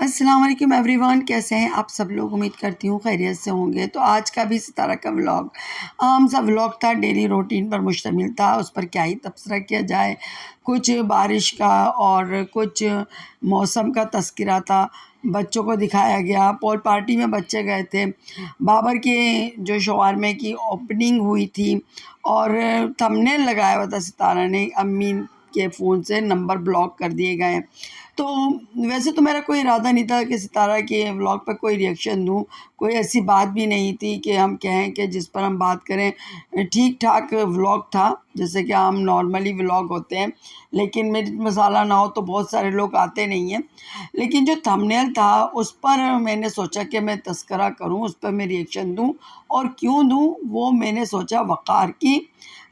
السلام علیکم every one, کیسے ہیں آپ سب لوگ؟ امید کرتی ہوں خیریت سے ہوں گے۔ تو آج کا بھی ستارہ کا ولاگ عام سا ولاگ تھا، ڈیلی روٹین پر مشتمل تھا۔ اس پر کیا ہی تبصرہ کیا جائے، کچھ بارش کا اور کچھ موسم کا تذکرہ تھا۔ بچوں کو دکھایا گیا، پول پارٹی میں بچے گئے تھے، بابر کے جو شاورمے کی اوپننگ ہوئی تھی اور تھمبنیل لگایا ہوا تھا ستارہ نے، امی کے فون سے نمبر بلاک کر دیے گئے۔ تو ویسے تو میرا کوئی ارادہ نہیں تھا کہ ستارہ کے ولاگ پر کوئی ریئیکشن دوں، کوئی ایسی بات بھی نہیں تھی کہ ہم کہیں کہ جس پر ہم بات کریں۔ ٹھیک ٹھاک ولاگ تھا، جیسے کہ عام نارملی ولاگ ہوتے ہیں، لیکن مرچ مسالہ نہ ہو تو بہت سارے لوگ آتے نہیں ہیں۔ لیکن جو تھمبنیل تھا اس پر میں نے سوچا کہ میں تذکرہ کروں، اس پر میں ریئیکشن دوں، اور کیوں دوں وہ میں نے سوچا وقار کی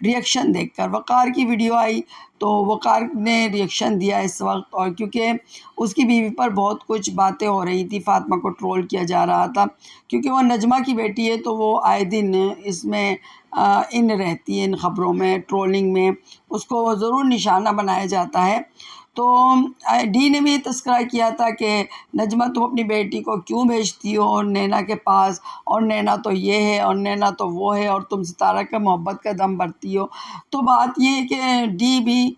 ریئیکشن دیکھ کر۔ وقار کی ویڈیو آئی تو وقار نے ریئیکشن دیا اس وقت، اور کیونکہ اس کی بیوی پر بہت کچھ باتیں ہو رہی تھی، فاطمہ کو ٹرول کیا جا رہا تھا، کیونکہ وہ نجمہ کی بیٹی ہے تو وہ آئے دن اس میں ان رہتی ہے، ان خبروں میں، ٹرولنگ میں اس کو ضرور نشانہ بنایا جاتا ہے۔ تو ڈی نے بھی یہ تذکرہ کیا تھا کہ نجمہ تم اپنی بیٹی کو کیوں بھیجتی ہو نینا کے پاس، اور نینا تو یہ ہے اور نینا تو وہ ہے، اور تم ستارہ کا محبت کا دم بھرتی ہو۔ تو بات یہ ہے کہ ڈی بھی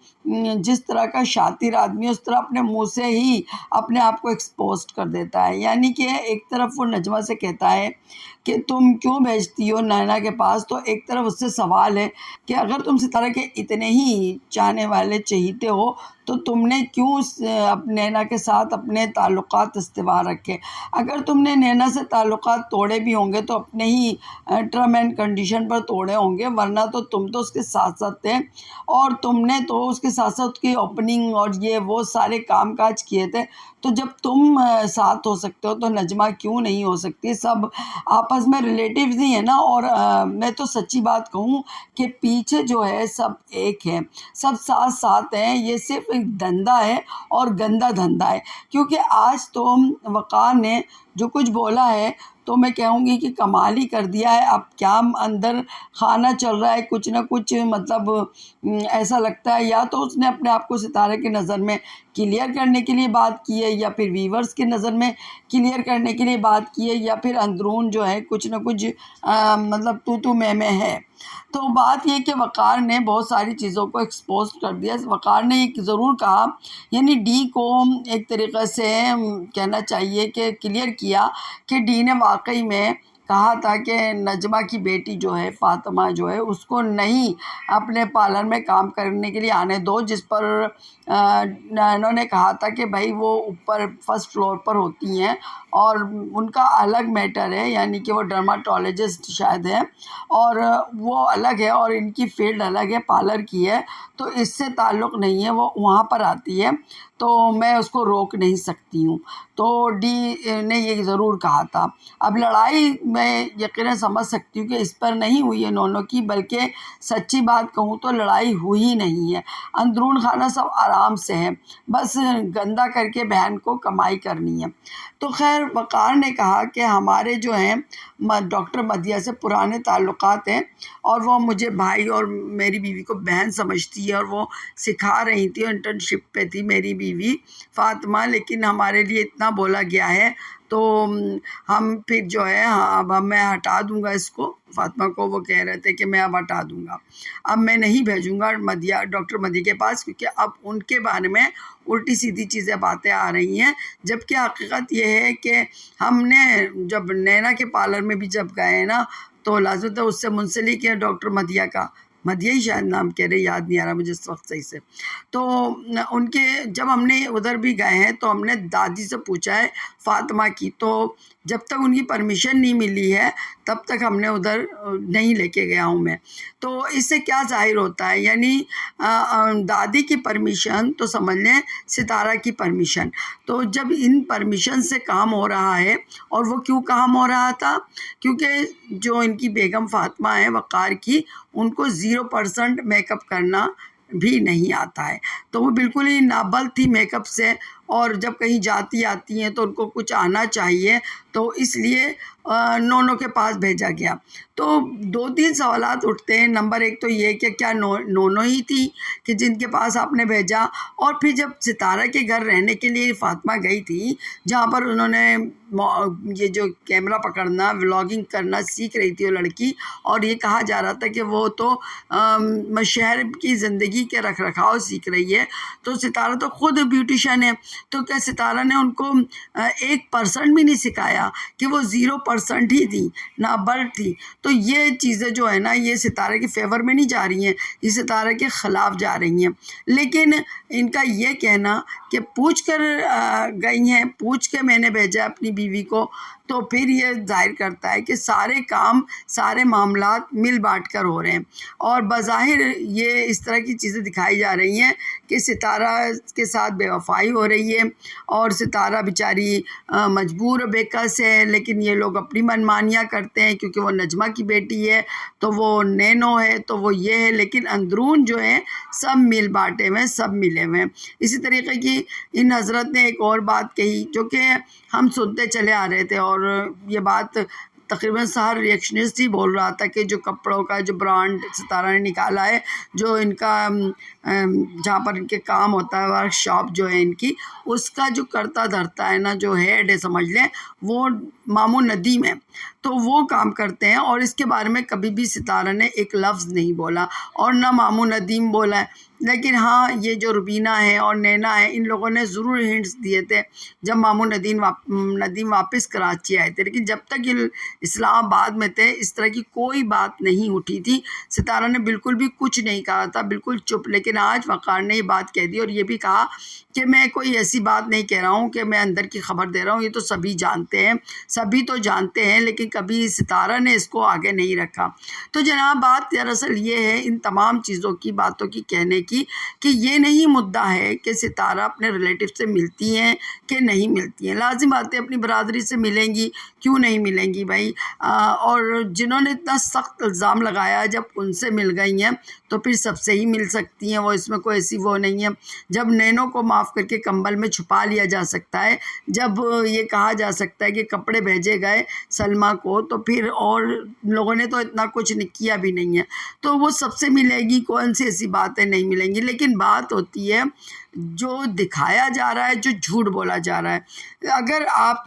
جس طرح کا شاطر آدمی ہے اس طرح اپنے منہ سے ہی اپنے آپ کو ایکسپوزڈ کر دیتا ہے۔ یعنی کہ ایک طرف وہ نجمہ سے کہتا ہے کہ تم کیوں بھیجتی ہو نینا کے پاس، تو ایک طرف اس سے سوال ہے کہ اگر تم ستارہ کے اتنے ہی چاہنے والے چہیتے ہو تو تم نے کیوں نینا کے ساتھ اپنے تعلقات استوار رکھے؟ اگر تم نے نینا سے تعلقات توڑے بھی ہوں گے تو اپنے ہی ٹرم اینڈ کنڈیشن پر توڑے ہوں گے، ورنہ تو تم تو اس کے ساتھ ساتھ تھے، اور تم نے تو اس کے ساتھ ساتھ کی اوپننگ اور یہ وہ سارے کام کاج کیے تھے۔ تو جب تم ساتھ ہو سکتے ہو تو نجمہ کیوں نہیں ہو سکتی؟ سب آپس میں ریلیٹیوز ہی ہیں نا۔ اور میں تو سچی بات کہوں کہ پیچھے جو ہے سب ایک ہے، سب ساتھ ساتھ ہیں، یہ صرف ایک دھندا ہے اور گندا دھندا ہے۔ کیونکہ آج تو وقار نے جو کچھ بولا ہے تو میں کہوں گی کہ کمال ہی کر دیا ہے۔ اب کیا اندر خانہ چل رہا ہے، کچھ نہ کچھ مطلب ایسا لگتا ہے یا تو اس نے اپنے آپ کو ستارے کی نظر میں کلیئر کرنے کے لیے بات کی ہے، یا پھر ویورز کی نظر میں کلیئر کرنے کے لیے بات کی ہے، یا پھر اندرون جو ہے کچھ نہ کچھ مطلب تو میں ہے۔ تو بات یہ کہ وقار نے بہت ساری چیزوں کو ایکسپوز کر دیا۔ وقار نے ایک ضرور کہا، یعنی ڈی کو ایک طریقے سے کہنا چاہیے کہ کلیئر کیا کہ ڈی نے واقعی میں کہا تھا کہ نجمہ کی بیٹی جو ہے فاطمہ جو ہے اس کو نہیں اپنے پارلر میں کام کرنے کے لیے آنے دو، جس پر انہوں نے کہا تھا کہ بھائی وہ اوپر فرسٹ فلور پر ہوتی ہیں اور ان کا الگ میٹر ہے، یعنی کہ وہ ڈرماٹولوجسٹ شاید ہے اور وہ الگ ہے اور ان کی فیلڈ الگ ہے، پارلر کی ہے، تو اس سے تعلق نہیں ہے، وہ وہاں پر آتی ہے تو میں اس کو روک نہیں سکتی ہوں۔ تو ڈی نے یہ ضرور کہا تھا۔ اب لڑائی میں یقیناً سمجھ سکتی ہوں کہ اس پر نہیں ہوئی ہے دونوں کی، بلکہ سچی بات کہوں تو لڑائی ہوئی نہیں ہے، اندرون خانہ سب آرام سے ہے، بس گندا کر کے بہن کو کمائی کرنی ہے۔ تو خیر وقار نے کہا کہ ہمارے جو ہیں ڈاکٹر مدیہ سے پرانے تعلقات ہیں، اور وہ مجھے بھائی اور میری بیوی کو بہن سمجھتی ہے، اور وہ سکھا رہی تھی، انٹرنشپ پہ تھی میری بیوی فاطمہ، لیکن ہمارے لیے اتنا بولا گیا ہے تو ہم پھر جو ہے اب میں ہٹا دوں گا اس کو، فاطمہ کو وہ کہہ رہے تھے کہ میں اب ہٹا دوں گا، اب میں نہیں بھیجوں گا ڈاکٹر مدیہ کے پاس، کیونکہ اب ان کے بارے میں الٹی سیدھی چیزیں باتیں آ رہی ہیں، جبکہ حقیقت یہ ہے کہ ہم نے جب نینا کے پارلر میں بھی جب گئے نا تو لازم تھا اس سے منسلک ہے ڈاکٹر مدیہ کا، مدیہ ہی شاید نام کہہ رہے، یاد نہیں آ رہا مجھے اس وقت صحیح سے۔ تو ان کے جب ہم نے ادھر بھی گئے ہیں تو ہم نے دادی سے پوچھا ہے فاطمہ کی، تو جب تک ان کی پرمیشن نہیں ملی ہے تب تک ہم نے ادھر نہیں لے کے گیا ہوں میں۔ تو اس سے کیا ظاہر ہوتا ہے، یعنی دادی کی پرمیشن تو سمجھ لیں ستارہ کی پرمیشن، تو جب ان پرمیشن سے کام ہو رہا ہے، اور وہ کیوں کام ہو رہا تھا، کیونکہ جو ان کی بیگم فاطمہ ہے وقار کی، ان کو 0% میک اپ کرنا بھی نہیں آتا ہے، تو وہ بالکل ہی نابلد تھی میک اپ سے، اور جب کہیں جاتی آتی ہیں تو ان کو کچھ آنا چاہیے، تو اس لیے نونو کے پاس بھیجا گیا۔ تو 2-3 سوالات اٹھتے ہیں۔ نمبر 1 تو یہ کہ کیا نونو ہی تھی کہ جن کے پاس آپ نے بھیجا؟ اور پھر جب ستارہ کے گھر رہنے کے لیے فاطمہ گئی تھی، جہاں پر انہوں نے یہ جو کیمرہ پکڑنا، ولاگنگ کرنا سیکھ رہی تھی وہ لڑکی، اور یہ کہا جا رہا تھا کہ وہ تو شہر کی زندگی کے رکھ رکھاؤ سیکھ رہی ہے، تو ستارہ تو خود بیوٹیشین ہے، تو کیا ستارہ نے ان کو 1% بھی نہیں سکھایا کہ وہ 0% ہی تھی، نابلد تھی؟ تو یہ چیزیں جو ہے نا، یہ ستارہ کے فیور میں نہیں جا رہی ہیں، یہ ستارہ کے خلاف جا رہی ہیں۔ لیکن ان کا یہ کہنا کہ پوچھ کر گئی ہیں، پوچھ کے میں نے بھیجا اپنی بیوی کو، تو پھر یہ ظاہر کرتا ہے کہ سارے کام، سارے معاملات مل بانٹ کر ہو رہے ہیں، اور بظاہر یہ اس طرح کی چیزیں دکھائی جا رہی ہیں کہ ستارہ کے ساتھ بے وفائی ہو رہی ہے، اور ستارہ بیچاری مجبور بے کس ہے، لیکن یہ لوگ اپنی منمانیاں کرتے ہیں کیونکہ وہ نجمہ کی بیٹی ہے، تو وہ نینو ہے، تو وہ یہ ہے، لیکن اندرون جو ہے سب مل بانٹے ہوئے ہیں، سب ملے ہوئے ہیں۔ اسی طریقے کی ان حضرت نے ایک اور بات کہی جو کہ ہم سنتے چلے آ رہے تھے، اور یہ بات تقریباً ہر ریئیکشنسٹ ہی بول رہا تھا کہ جو کپڑوں کا جو برانڈ ستارہ نے نکالا ہے، جو ان کا جہاں پر ان کے کام ہوتا ہے، ورک شاپ جو ہے ان کی، اس کا جو کرتا دھرتا ہے نا، جو ہیڈ ہے سمجھ لیں، وہ مامو ندیم ہے، تو وہ کام کرتے ہیں، اور اس کے بارے میں کبھی بھی ستارہ نے ایک لفظ نہیں بولا، اور نہ مامو ندیم بولا ہے۔ لیکن ہاں، یہ جو روبینہ ہے اور نینا ہے، ان لوگوں نے ضرور ہنٹس دیے تھے جب مامو ندیم واپس کراچی آئے تھے، لیکن جب تک یہ اسلام آباد میں تھے اس طرح کی کوئی بات نہیں اٹھی تھی، ستارہ نے بالکل بھی کچھ نہیں کہا تھا، بالکل چپ۔ لیکن آج وقار نے یہ بات کہہ دی، اور یہ بھی کہا کہ میں کوئی ایسی بات نہیں کہہ رہا ہوں کہ میں اندر کی خبر دے رہا ہوں، یہ تو سبھی جانتے ہیں، سبھی تو جانتے ہیں، لیکن کبھی ستارہ نے اس کو آگے نہیں رکھا۔ تو جناب، بات دراصل یہ ہے ان تمام چیزوں کی، باتوں کی کہنے کی، کہ یہ نہیں مدعا ہے کہ ستارہ اپنے ریلیٹیو سے ملتی ہیں کہ نہیں ملتی ہیں۔ لازم بات ہے اپنی برادری سے ملیں گی، کیوں نہیں ملیں گی بھائی؟ اور جنہوں نے اتنا سخت الزام لگایا، جب ان سے مل گئی ہیں تو پھر سب سے ہی مل سکتی ہیں، وہ اس میں کوئی ایسی وہ نہیں ہے۔ جب نینو کو معاف کر کے کمبل میں چھپا لیا جا سکتا ہے، جب یہ کہا جا سکتا ہے کہ کپڑے بھیجے گئے سلمیٰ کو، تو پھر اور لوگوں نے تو اتنا کچھ کیا بھی نہیں ہے، تو وہ سب سے ملے گی، کون سی ایسی باتیں نہیں ملیں گی۔ لیکن بات ہوتی ہے جو دکھایا جا رہا ہے، جو جھوٹ بولا جا رہا ہے، اگر آپ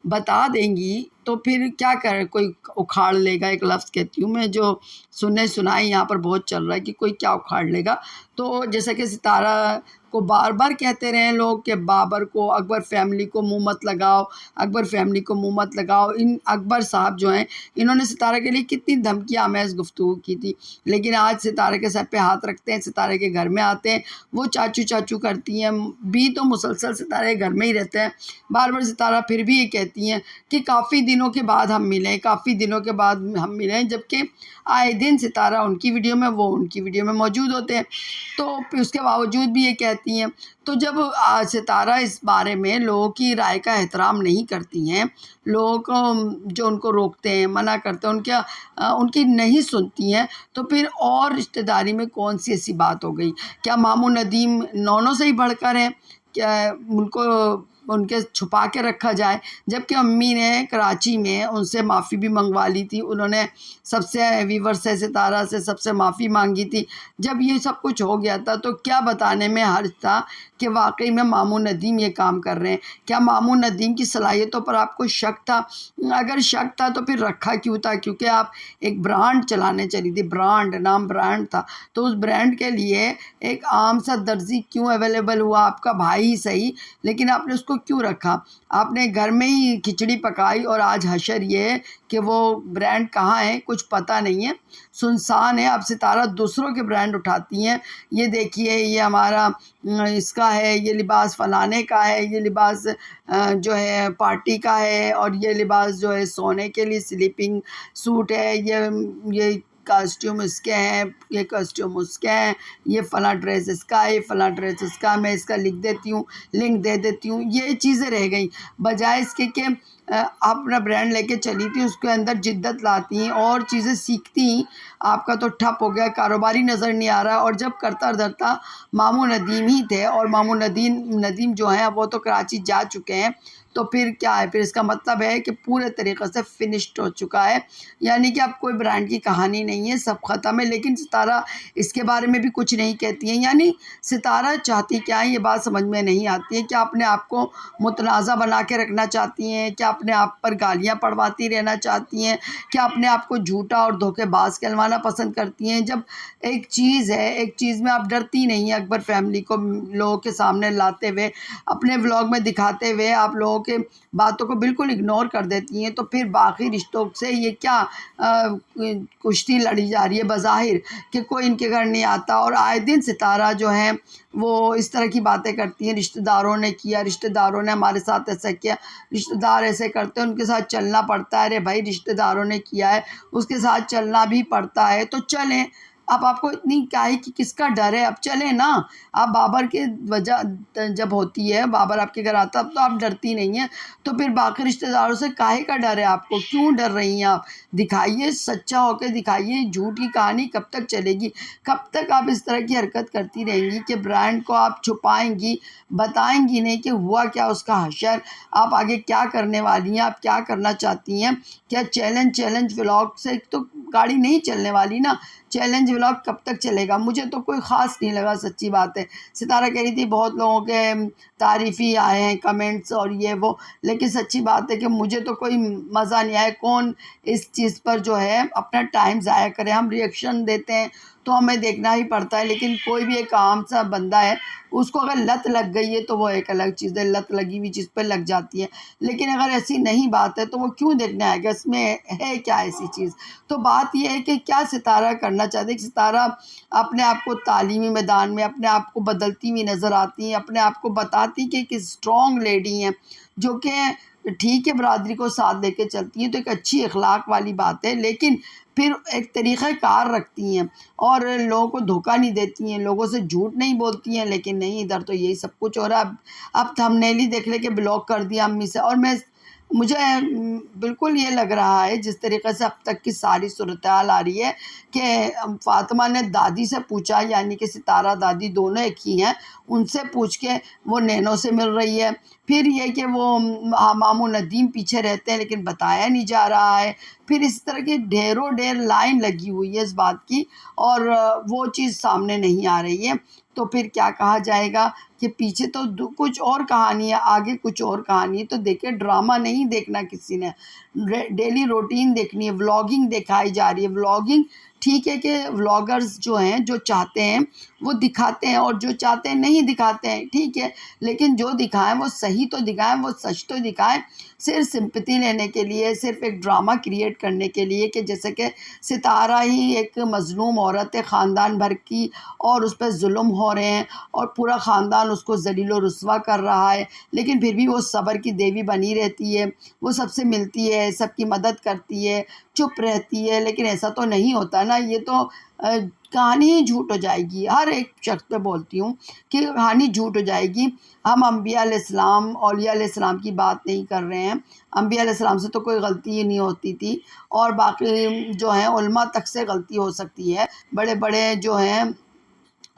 بتا دیں گی تو پھر کیا کرے؟ کوئی اکھاڑ لے گا، ایک لفظ کہتی ہوں میں جو سننے سنائی یہاں پر بہت چل رہا ہے کہ کوئی کیا اکھاڑ لے گا۔ تو جیسا کہ ستارہ کو بار بار کہتے رہے لوگ کہ بابر کو، اکبر فیملی کو منہ مت لگاؤ، اکبر فیملی کو منہ مت لگاؤ۔ ان اکبر صاحب جو ہیں، انہوں نے ستارہ کے لیے کتنی دھمکی آمیز گفتگو کی تھی، لیکن آج ستارہ کے سر پہ ہاتھ رکھتے ہیں، ستارے کے گھر میں آتے ہیں، وہ چاچو چاچو کرتی ہیں بھی، تو مسلسل ستارے کے گھر میں ہی رہتے ہیں۔ بار بار ستارہ پھر بھی یہ کہتی ہیں کہ کافی دنوں کے بعد ہم ملیں، کافی دنوں کے بعد ہم ملیں، جبکہ آئے دن ستارہ ان کی ویڈیو میں، وہ ان کی ویڈیو میں موجود ہوتے ہیں، تو پھر اس کے باوجود بھی یہ کہتی ہیں۔ تو جب ستارہ اس بارے میں لوگوں کی رائے کا احترام نہیں کرتی ہیں، لوگوں کو جو ان کو روکتے ہیں، منع کرتے ہیں، ان کی نہیں سنتی ہیں، تو پھر اور رشتہ داری میں کون سی ایسی بات ہو گئی؟ کیا مامو ندیم نونو سے ہی بڑھ کر ہیں؟ کیا ان کو ان کے چھپا کے رکھا جائے؟ جبکہ امی نے کراچی میں ان سے معافی بھی منگوا لی تھی، انہوں نے سب سے ویور سے، ستارہ سے سب سے معافی مانگی تھی۔ جب یہ سب کچھ ہو گیا تھا تو کیا بتانے میں حرج تھا کہ واقعی میں مامو ندیم یہ کام کر رہے ہیں؟ کیا مامو ندیم کی صلاحیتوں پر آپ کو شک تھا؟ اگر شک تھا تو پھر رکھا کیوں تھا؟ کیونکہ آپ ایک برانڈ چلانے چلی تھی، نام برانڈ تھا، تو اس برانڈ کے لیے ایک عام سا درزی کیوں اویلیبل ہوا؟ آپ کا بھائی ہی صحیح، لیکن آپ نے اس کو کیوں رکھا؟ آپ نے گھر میں ہی کھچڑی پکائی، اور آج حشر یہ ہے کہ وہ برانڈ کہاں ہے کچھ پتہ نہیں ہے، سنسان ہے۔ اب ستارہ دوسروں کے برانڈ اٹھاتی ہیں، یہ دیکھیے یہ ہمارا اس کا ہے، یہ لباس فلانے کا ہے، یہ لباس جو ہے پارٹی کا ہے، اور یہ لباس جو ہے سونے کے لیے سلیپنگ سوٹ ہے، یہ کاسٹیوم اس کے ہیں، یہ کاسٹیوم اس کے ہیں، یہ فلاں ڈریس اس کا ہے، یہ فلاں ڈریس اس کا، میں اس کا لکھ دیتی ہوں، لنک دے دیتی ہوں. یہ چیزیں رہ گئیں، بجائے اس کے کہ آپ اپنا برانڈ لے کے چلی تھی، اس کے اندر جدت لاتی ہیں اور چیزیں سیکھتی ہیں. آپ کا تو ٹھپ ہو گیا، کاروباری نظر نہیں آ رہا. اور جب کرتا دھرتا ماموں ندیم ہی تھے، اور ماموں ندیم جو ہیں وہ تو کراچی جا چکے ہیں، تو پھر کیا ہے، پھر اس کا مطلب ہے کہ پورے طریقے سے فنشڈ ہو چکا ہے. یعنی کہ اب کوئی برانڈ کی کہانی نہیں ہے، سب ختم ہے. لیکن ستارہ اس کے بارے میں بھی کچھ نہیں کہتی ہیں. یعنی ستارہ چاہتی کیا ہے، یہ بات سمجھ میں نہیں آتی ہے. کیا اپنے آپ کو متنازع بنا کے رکھنا چاہتی ہیں؟ کیا اپنے آپ پر گالیاں پڑواتی رہنا چاہتی ہیں؟ کیا اپنے آپ کو جھوٹا اور دھوکے باز کہلوانا پسند کرتی ہیں؟ جب ایک چیز ہے، ایک چیز میں آپ ڈرتی نہیں ہیں، اکبر فیملی کو لوگوں کے سامنے لاتے ہوئے، اپنے ولاگ میں دکھاتے ہوئے آپ لوگوں کے باتوں کو بالکل اگنور کر دیتی ہیں، تو پھر باقی رشتوں سے یہ کیا کشتی لڑی جا رہی ہے بظاہر کہ کوئی ان کے گھر نہیں آتا. اور آئے دن ستارہ جو ہیں وہ اس طرح کی باتیں کرتی ہیں، رشتہ داروں نے کیا، رشتہ داروں نے ہمارے ساتھ ایسا کیا، رشتہ دار ایسے کرتے ہیں، ان کے ساتھ چلنا پڑتا ہے. ارے بھائی، رشتہ داروں نے کیا ہے، اس کے ساتھ چلنا بھی پڑتا ہے، تو چلیں. اب آپ کو اتنی کاہے کہ کس کا ڈر ہے؟ اب چلیں نا. آپ بابر کے وجہ جب ہوتی ہے، بابر آپ کے گھر آتا، اب تو آپ ڈرتی نہیں ہیں، تو پھر باقی رشتہ داروں سے کاہے کا ڈر ہے آپ کو؟ کیوں ڈر رہی ہیں آپ؟ دکھائیے، سچا ہو کے دکھائیے. جھوٹ کی کہانی کب تک چلے گی؟ کب تک آپ اس طرح کی حرکت کرتی رہیں گی کہ برانڈ کو آپ چھپائیں گی، بتائیں گی نہیں کہ ہوا کیا اس کا حشر، آپ آگے کیا کرنے والی ہیں، آپ کیا کرنا چاہتی ہیں؟ کیا چیلنج ولاگ سے تو گاڑی نہیں چلنے والی نا. چیلنج ولاگ کب تک چلے گا؟ مجھے تو کوئی خاص نہیں لگا، سچی بات ہے. ستارہ کہہ رہی تھی بہت لوگوں کے تعریفی آئے ہیں کمنٹس اور یہ وہ، لیکن سچی بات ہے کہ مجھے تو کوئی مزہ نہیں آیا. کون اس چیز پر جو ہے اپنا ٹائم ضائع کرے؟ ہم ریئیکشن دیتے ہیں تو ہمیں دیکھنا ہی پڑتا ہے، لیکن کوئی بھی ایک عام سا بندہ ہے، اس کو اگر لت لگ گئی ہے تو وہ ایک الگ چیز ہے، لت لگی ہوئی چیز پہ لگ جاتی ہے. لیکن اگر ایسی نہیں بات ہے تو وہ کیوں دیکھنے آئے گا؟ اس میں ہے کیا ایسی چیز؟ تو بات یہ ہے کہ کیا ستارہ کرنا چاہتے ہیں. ستارہ اپنے آپ کو تعلیمی میدان میں اپنے آپ کو بدلتی ہوئی نظر آتی ہیں، اپنے آپ کو بتاتی کہ ایک اسٹرانگ لیڈی ہیں، جو کہ ٹھیک ہے برادری کو ساتھ لے کے چلتی ہیں، تو ایک اچھی اخلاق والی بات ہے، لیکن پھر ایک طریقہ کار رکھتی ہیں اور لوگوں کو دھوکہ نہیں دیتی ہیں، لوگوں سے جھوٹ نہیں بولتی ہیں. لیکن نہیں، ادھر تو یہی سب کچھ ہو رہا ہے. اب تھمبنیل ہی دیکھ لے کہ بلاک کر دیا امی سے. اور مجھے بالکل یہ لگ رہا ہے جس طریقے سے اب تک کی ساری صورتحال آ رہی ہے کہ فاطمہ نے دادی سے پوچھا، یعنی کہ ستارہ دادی دونوں ایک ہی ہیں، ان سے پوچھ کے وہ نینو سے مل رہی ہے. پھر یہ کہ وہ ماموں ندیم پیچھے رہتے ہیں لیکن بتایا نہیں جا رہا ہے. پھر اس طرح کی ڈھیروں ڈھیر لائن لگی ہوئی ہے اس بات کی، اور وہ چیز سامنے نہیں آ رہی ہے. تو پھر کیا کہا جائے گا کہ پیچھے تو کچھ اور کہانی ہے، آگے کچھ اور کہانی ہے. تو دیکھیں، ڈرامہ نہیں دیکھنا کسی نے، ڈیلی روٹین دیکھنی ہے. ولاگنگ دکھائی جا رہی ہے. ولاگنگ ٹھیک ہے کہ ولاگرز جو ہیں، جو چاہتے ہیں وہ دکھاتے ہیں، اور جو چاہتے ہیں نہیں دکھاتے ہیں، ٹھیک ہے. لیکن جو دکھائیں وہ صحیح تو دکھائیں، وہ سچ تو دکھائیں. صرف سمپتی لینے کے لیے، صرف ایک ڈرامہ کریٹ کرنے کے لیے کہ جیسے کہ ستارہ ہی ایک مظلوم عورت ہے خاندان بھر کی، اور اس پہ ظلم ہو رہے ہیں اور پورا خاندان اس کو ذلیل و رسوا کر رہا ہے، لیکن پھر بھی وہ صبر کی دیوی بنی رہتی ہے. وہ سب سے ملتی ہے، سب کی مدد کرتی ہے، چپ رہتی ہے. لیکن ایسا تو نہیں ہوتا نا. یہ تو کہانی ہی جھوٹ ہو جائے گی. ہر ایک شخص پہ بولتی ہوں کہ کہانی جھوٹ ہو جائے گی. ہم انبیاء علیہ السلام، اولیاء علیہ السلام کی بات نہیں کر رہے ہیں. انبیاء علیہ السلام سے تو کوئی غلطی ہی نہیں ہوتی تھی، اور باقی جو ہیں علماء تک سے غلطی ہو سکتی ہے. بڑے بڑے جو ہیں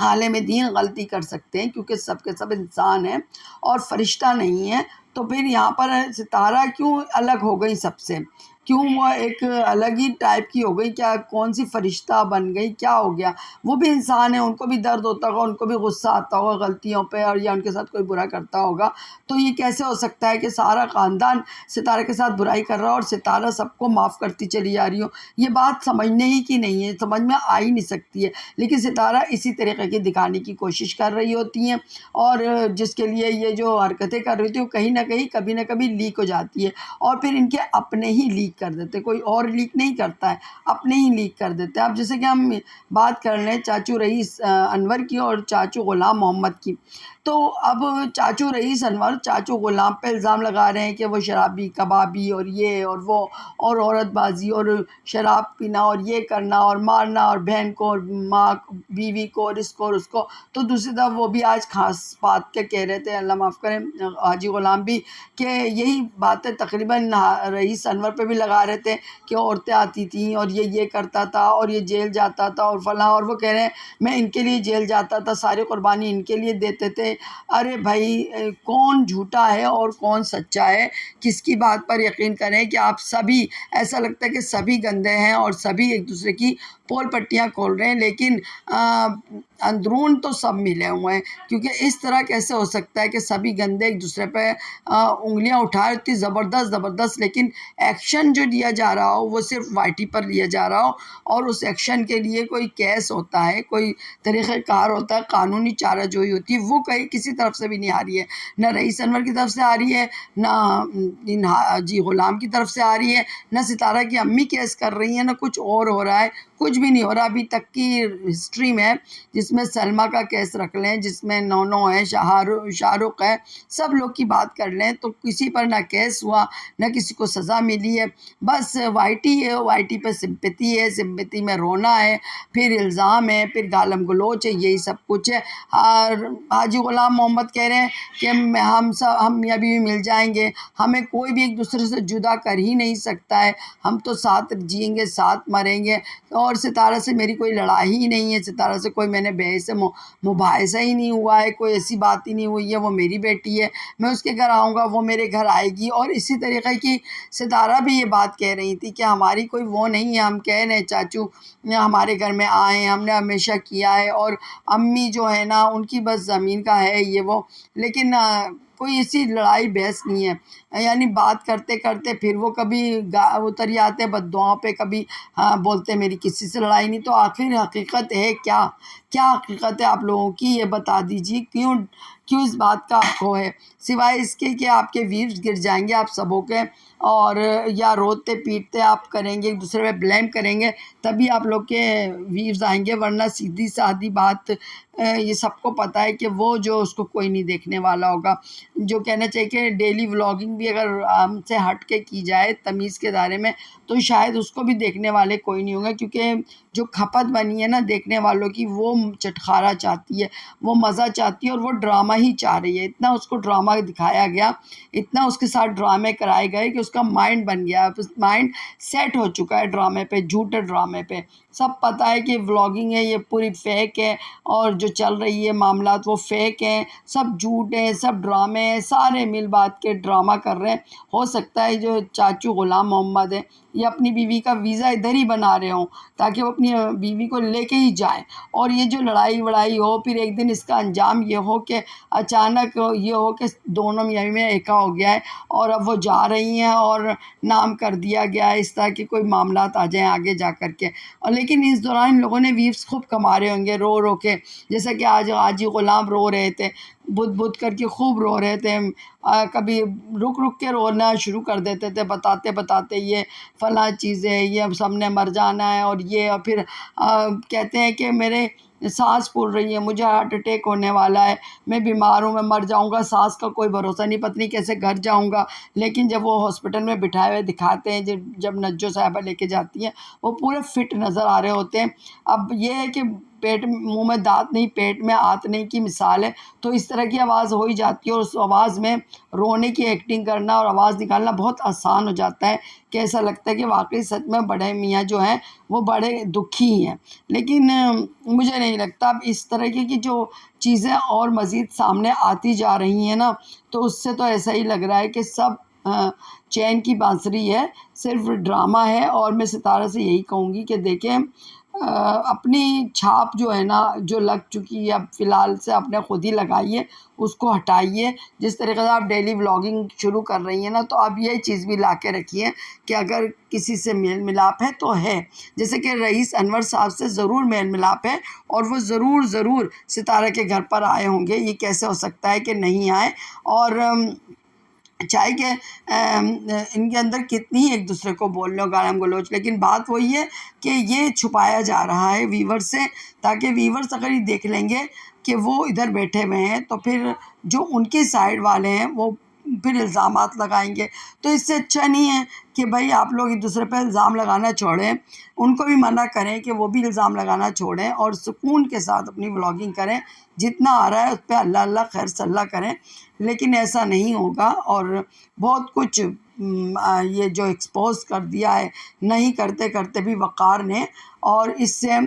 عالم دین غلطی کر سکتے ہیں، کیونکہ سب کے سب انسان ہیں اور فرشتہ نہیں ہیں. تو پھر یہاں پر ستارہ کیوں الگ ہو گئی سب سے؟ کیوں وہ ایک الگ ہی ٹائپ کی ہو گئی؟ کیا کون سی فرشتہ بن گئی؟ کیا ہو گیا؟ وہ بھی انسان ہیں، ان کو بھی درد ہوتا ہوگا، ان کو بھی غصہ آتا ہوگا غلطیوں پہ، اور یا ان کے ساتھ کوئی برا کرتا ہوگا. تو یہ کیسے ہو سکتا ہے کہ سارا خاندان ستارہ کے ساتھ برائی کر رہا ہو اور ستارہ سب کو معاف کرتی چلی جا رہی ہو؟ یہ بات سمجھنے ہی کی نہیں ہے، سمجھ میں آ ہی نہیں سکتی ہے. لیکن ستارہ اسی طریقے کی دکھانے کی کوشش کر رہی ہوتی ہیں، اور جس کے لیے یہ جو حرکتیں کر رہی تھی وہ کہیں نہ کہیں کبھی نہ کبھی لیک ہو جاتی ہے، اور پھر ان کے اپنے ہی لیک کر دیتے. کوئی اور لیک نہیں کرتا ہے، اپنے ہی لیک کر دیتے. اب جیسے کہ ہم بات کر لیں چاچو رئیس انور کی اور چاچو غلام محمد کی، تو اب چاچو رئیس انور چاچو غلام پہ الزام لگا رہے ہیں کہ وہ شرابی کبابی اور یہ اور وہ اور عورت بازی اور شراب پینا اور یہ کرنا اور مارنا اور بہن کو اور ماں بیوی کو اور اس کو اور اس کو. تو دوسری طرف وہ بھی آج خاص بات کے کہہ رہے تھے، اللہ معاف کریں حاجی غلام بھی، کہ یہی باتیں تقریباً رئیس انور پہ بھی لگا رہے تھے کہ عورتیں آتی تھیں اور یہ کرتا تھا اور یہ جیل جاتا تھا اور فلاں، اور وہ کہہ رہے ہیں میں ان کے لیے جیل جاتا تھا، ساری قربانی ان کے لیے دیتے تھے. ارے بھائی کون جھوٹا ہے اور کون سچا ہے؟ کس کی بات پر یقین کریں کہ آپ سبھی، ایسا لگتا ہے کہ سبھی گندے ہیں اور سبھی ایک دوسرے کی پول پٹیاں کھول رہے ہیں، لیکن اندرون تو سب ملے ہوئے ہیں. کیونکہ اس طرح کیسے ہو سکتا ہے کہ سبھی گندے ایک دوسرے پہ انگلیاں اٹھائے اتنی زبردست، لیکن ایکشن جو لیا جا رہا ہو وہ صرف وائی ٹی پر لیا جا رہا ہو، اور اس ایکشن کے لیے کوئی کیس ہوتا ہے، کوئی طریقہ کار ہوتا ہے، قانونی چارہ جوئی ہوتی ہے، وہ کسی طرف سے بھی نہیں آ رہی ہے. نہ رئیس انور کی طرف سے آ رہی ہے، نہ حاجی غلام کی طرف سے آ رہی ہے، نہ ستارہ کی امی کیس کر رہی ہیں، نہ کچھ اور ہو رہا ہے. کچھ بھی نہیں ہو رہا ابھی تک کی ہسٹری میں، جس میں سلمہ کا کیس رکھ لیں، جس میں نونو ہے، شاہ رخ ہے، سب لوگ کی بات کر لیں تو کسی پر نہ کیس ہوا، نہ کسی کو سزا ملی ہے. بس وائی ٹی ہے، وائی ٹی پہ سمپتی ہے، سمپتی میں رونا ہے، پھر الزام ہے، پھر گالم گلوچ ہے، یہی سب کچھ ہے. اور حاجی غلام محمد کہہ رہے ہیں کہ ہم میاں بیوی مل جائیں گے، ہمیں کوئی بھی ایک دوسرے سے جدا کر ہی نہیں سکتا ہے، ہم تو ساتھ جئیں گے، ساتھ مریں گے. اور ستارہ سے میری کوئی لڑائی ہی نہیں ہے، ستارہ سے کوئی میں نے بحث سے مباحثہ ہی نہیں ہوا ہے، کوئی ایسی بات ہی نہیں ہوئی ہے. وہ میری بیٹی ہے، میں اس کے گھر آؤں گا، وہ میرے گھر آئے گی. اور اسی طریقے کی ستارہ بھی یہ بات کہہ رہی تھی کہ ہماری کوئی وہ نہیں ہے، ہم کہہ رہے ہیں چاچو ہمارے گھر میں آئیں، ہم نے ہمیشہ کیا ہے. اور امی جو ہے نا ان کی بس زمین کا ہے یہ وہ، لیکن کوئی ایسی لڑائی بحث نہیں ہے. یعنی بات کرتے کرتے پھر وہ کبھی اتر جاتے بد دعاؤں پہ، کبھی بولتے میری کسی سے لڑائی نہیں. تو آخر حقیقت ہے کیا حقیقت ہے آپ لوگوں کی، یہ بتا دیجیے. کیوں اس بات کا آپ کو ہے، سوائے اس کے کہ آپ کے ویوز گر جائیں گے آپ سبوں کے، اور یا روتے پیٹتے آپ کریں گے، ایک دوسرے پہ بلیم کریں گے، تبھی آپ لوگ کے ویوز آئیں گے. ورنہ سیدھی سادھی بات یہ سب کو پتہ ہے کہ وہ جو اس کو کوئی نہیں دیکھنے والا ہوگا. جو کہنا چاہیے کہ ڈیلی ولاگنگ بھی اگر ہم سے ہٹ کے کی جائے تمیز کے دائرے میں، تو شاید اس کو بھی دیکھنے والے کوئی نہیں ہوں گے. کیونکہ جو کھپت بنی ہے نا دیکھنے والوں کی، وہ چٹخارا چاہتی ہے، وہ مزہ چاہتی ہے، اور وہ ڈرامہ ہی چاہ رہی ہے. اتنا اس کو ڈرامہ دکھایا گیا، اتنا اس کے ساتھ ڈرامے کرائے گئے کہ اس کا مائنڈ بن گیا، مائنڈ سیٹ ہو چکا ہے ڈرامے پہ، جھوٹے ڈرامے پہ. سب پتہ ہے کہ ولاگنگ ہے، یہ پوری فیک ہے، اور جو چل رہی ہے معاملات وہ فیک ہیں، سب جھوٹ ہیں، سب ڈرامے ہیں، سارے مل بات کے ڈرامہ کر رہے ہیں. ہو سکتا ہے جو چاچو غلام محمد ہے یہ اپنی بیوی کا ویزا ادھر ہی بنا رہے ہوں تاکہ وہ اپنی بیوی کو لے کے ہی جائیں، اور یہ جو لڑائی وڑائی ہو پھر ایک دن اس کا انجام یہ ہو کہ اچانک یہ ہو کہ دونوں میاں بیوی میں ایکا ہو گیا ہے اور اب وہ جا رہی ہیں اور نام کر دیا گیا ہے، اس طرح کے کوئی معاملات آ جائیں آگے جا کر کے. اور لیکن اس دوران ان لوگوں نے ویوز خوب کما رہے ہوں گے رو رو کے، جیسا کہ آج حاجی غلام رو رہے تھے، بدھ کر کے خوب رو رہے تھے. کبھی رک کے رونا شروع کر دیتے تھے، بتاتے یہ فلاں چیزیں، یہ اب سب نے مر جانا ہے، اور یہ، اور پھر کہتے ہیں کہ میرے سانس پھول رہی ہے، مجھے ہارٹ اٹیک ہونے والا ہے، میں بیمار ہوں، میں مر جاؤں گا، سانس کا کوئی بھروسہ نہیں، پتہ نہیں کیسے گھر جاؤں گا. لیکن جب وہ ہاسپٹل میں بٹھائے ہوئے دکھاتے ہیں، جب نجو صاحبہ لے کے جاتی ہیں، وہ پورے فٹ نظر آ رہے ہوتے ہیں. اب یہ ہے کہ پیٹ منہ میں دانت نہیں، پیٹ میں آنت نہیں کی مثال ہے. تو اس طرح کی آواز ہو ہی جاتی ہے، اور اس آواز میں رونے کی ایکٹنگ کرنا اور آواز نکالنا بہت آسان ہو جاتا ہے کہ ایسا لگتا ہے کہ واقعی سچ میں بڑے میاں جو ہیں وہ بڑے دکھی ہیں. لیکن مجھے نہیں لگتا. اب اس طرح کی جو چیزیں اور مزید سامنے آتی جا رہی ہیں نا، تو اس سے تو ایسا ہی لگ رہا ہے کہ سب چین کی بانسری ہے، صرف ڈرامہ ہے. اور میں ستارہ سے یہی کہوں گی کہ دیکھیں اپنی چھاپ جو ہے نا جو لگ چکی ہے، اب فی الحال سے آپ نے خود ہی لگائیے، اس کو ہٹائیے. جس طریقے سے آپ ڈیلی ولاگنگ شروع کر رہی ہیں نا، تو آپ یہ چیز بھی لا کے رکھیے کہ اگر کسی سے میل ملاپ ہے تو ہے. جیسے کہ رئیس انور صاحب سے ضرور میل ملاپ ہے، اور وہ ضرور ستارہ کے گھر پر آئے ہوں گے. یہ کیسے ہو سکتا ہے کہ نہیں آئے؟ اور چاہے کہ ان کے اندر کتنی ہی ایک دوسرے کو بول لو گالم گلوچ، لیکن بات وہی ہے کہ یہ چھپایا جا رہا ہے ویور سے، تاکہ ویورز اگر یہ دیکھ لیں گے کہ وہ ادھر بیٹھے ہوئے ہیں تو پھر جو ان کے سائڈ والے ہیں وہ پھر الزامات لگائیں گے۔ تو اس سے اچھا نہیں ہے کہ بھائی آپ لوگ ایک دوسرے پہ الزام لگانا چھوڑیں، ان کو بھی منع کریں کہ وہ بھی الزام لگانا چھوڑیں اور سکون کے ساتھ اپنی ولاگنگ کریں، جتنا آ رہا ہے اس پہ اللہ اللہ خیر صلہ کریں۔ لیکن ایسا نہیں ہوگا، اور بہت کچھ یہ جو ایکسپوز کر دیا ہے نہیں کرتے کرتے بھی وقار نے، اور اس سے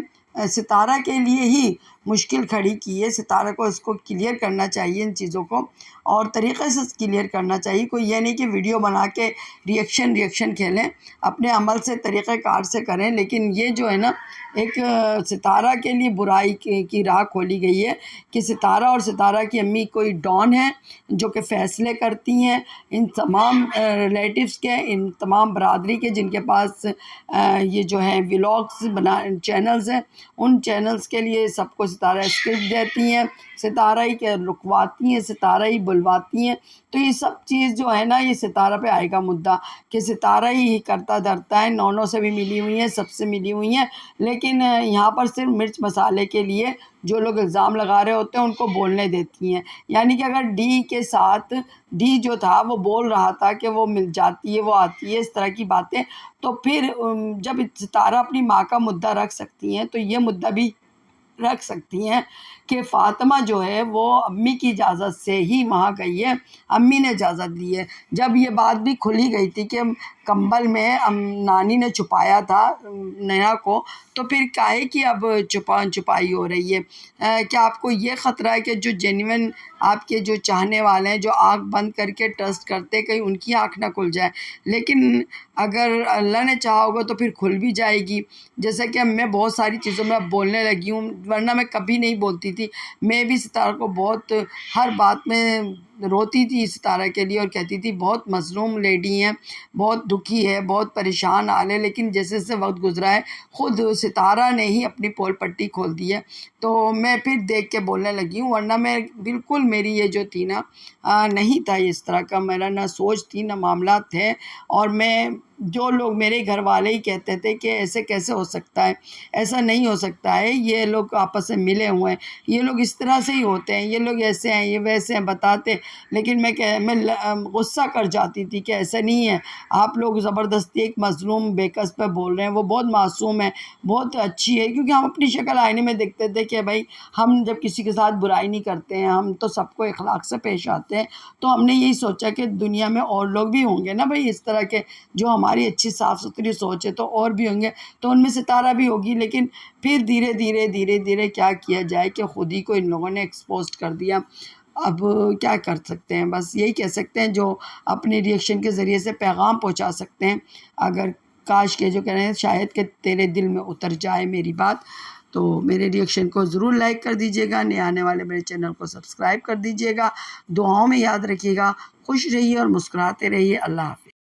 ستارہ کے لیے ہی مشکل کھڑی کی ہے۔ ستارہ کو اس کو کلیئر کرنا چاہیے ان چیزوں کو، اور طریقے سے کلیئر کرنا چاہیے۔ کوئی یہ نہیں کہ ویڈیو بنا کے ریئیکشن کھیلیں، اپنے عمل سے طریقہ کار سے کریں، لیکن یہ جو ہے نا ایک ستارہ کے لیے برائی کی راہ کھولی گئی ہے کہ ستارہ اور ستارہ کی امی کوئی ڈان ہے جو کہ فیصلے کرتی ہیں ان تمام ریلیٹیوز کے، ان تمام برادری کے جن کے پاس یہ جو ہے ولاگز چینلز ہیں، ان چینلز کے لیے سب کو ستارہ اسکرپٹ دیتی ہیں، ستارہ ہی کے رکواتی ہیں، ستارہ ہی بلواتی ہیں۔ تو یہ سب چیز جو ہے نا یہ ستارہ پہ آئے گا مدعا کہ ستارہ ہی کرتا دھرتا ہے، نونوں سے بھی ملی ہوئی ہیں، سب سے ملی ہوئی ہیں، لیکن یہاں پر صرف مرچ مسالے کے لیے جو لوگ الزام لگا رہے ہوتے ہیں ان کو بولنے دیتی ہیں۔ یعنی کہ اگر ڈی کے ساتھ ڈی جو تھا وہ بول رہا تھا کہ وہ مل جاتی ہے، وہ آتی ہے، اس طرح کی باتیں، تو پھر جب ستارہ اپنی ماں کا مدعا رکھ سکتی ہیں تو یہ مدعا بھی رکھ سکتی ہیں کہ فاطمہ جو ہے وہ امی کی اجازت سے ہی وہاں گئی ہے، امی نے اجازت دی ہے۔ جب یہ بات بھی کھلی گئی تھی کہ کمبل میں نانی نے چھپایا تھا نینا کو، تو پھر کاہے کی اب چھپائی ہو رہی ہے؟ کیا آپ کو یہ خطرہ ہے کہ جو جینوئن آپ کے جو چاہنے والے ہیں، جو آنکھ بند کر کے ٹرسٹ کرتے، کہیں ان کی آنکھ نہ کھل جائے؟ لیکن اگر اللہ نے چاہا ہوگا تو پھر کھل بھی جائے گی۔ جیسے کہ میں بہت ساری چیزوں میں اب بولنے لگی ہوں، ورنہ میں کبھی نہیں بولتی تھی۔ میں بھی ستارہ کو بہت ہر بات میں روتی تھی ستارہ کے لیے، اور کہتی تھی بہت مظلوم لیڈی ہیں، بہت دکھی ہے، بہت پریشان حال ہے، لیکن جیسے جیسے وقت گزرا ہے خود ستارہ نے ہی اپنی پول پٹی کھول دی ہے، تو میں پھر دیکھ کے بولنے لگی ہوں۔ ورنہ میں بالکل میری یہ جو تھی نا نہیں تھا اس طرح کا، میرا نہ سوچ تھی نہ معاملات تھے، اور میں جو لوگ میرے گھر والے ہی کہتے تھے کہ ایسے کیسے ہو سکتا ہے، ایسا نہیں ہو سکتا ہے، یہ لوگ آپس میں ملے ہوئے ہیں، یہ لوگ اس طرح سے ہی ہوتے ہیں، یہ لوگ ایسے ہیں، یہ ویسے ہیں، بتاتے۔ لیکن میں غصہ کر جاتی تھی کہ ایسا نہیں ہے، آپ لوگ زبردستی ایک مظلوم بیکس پہ بول رہے ہیں، وہ بہت معصوم ہے، بہت اچھی ہے۔ کیونکہ ہم اپنی شکل آئینے میں دیکھتے تھے کہ بھائی ہم جب کسی کے ساتھ برائی نہیں کرتے ہیں، ہم تو سب کو اخلاق سے پیش آتے ہیں، تو ہم نے یہی سوچا کہ دنیا میں اور لوگ بھی ہوں گے نا بھائی اس طرح کے، جو ہماری اچھی صاف ستھری سوچ ہے، تو اور بھی ہوں گے، تو ان میں ستارہ بھی ہوگی۔ لیکن پھر دھیرے دھیرے کیا کیا جائے کہ خود ہی کو ان لوگوں نے ایکسپوز کر دیا۔ اب کیا کر سکتے ہیں، بس یہی کہہ سکتے ہیں جو اپنے ریئیکشن کے ذریعے سے پیغام پہنچا سکتے ہیں۔ اگر کاش کے جو کہہ رہے ہیں شاید کہ تیرے دل میں اتر جائے میری بات، تو میرے ریئیکشن کو ضرور لائک کر دیجیے گا، نئے آنے والے میرے چینل کو سبسکرائب کر دیجیے گا، دعاؤں میں یاد رکھیے گا، خوش رہیے اور مسکراتے رہیے۔ اللہ حافظ۔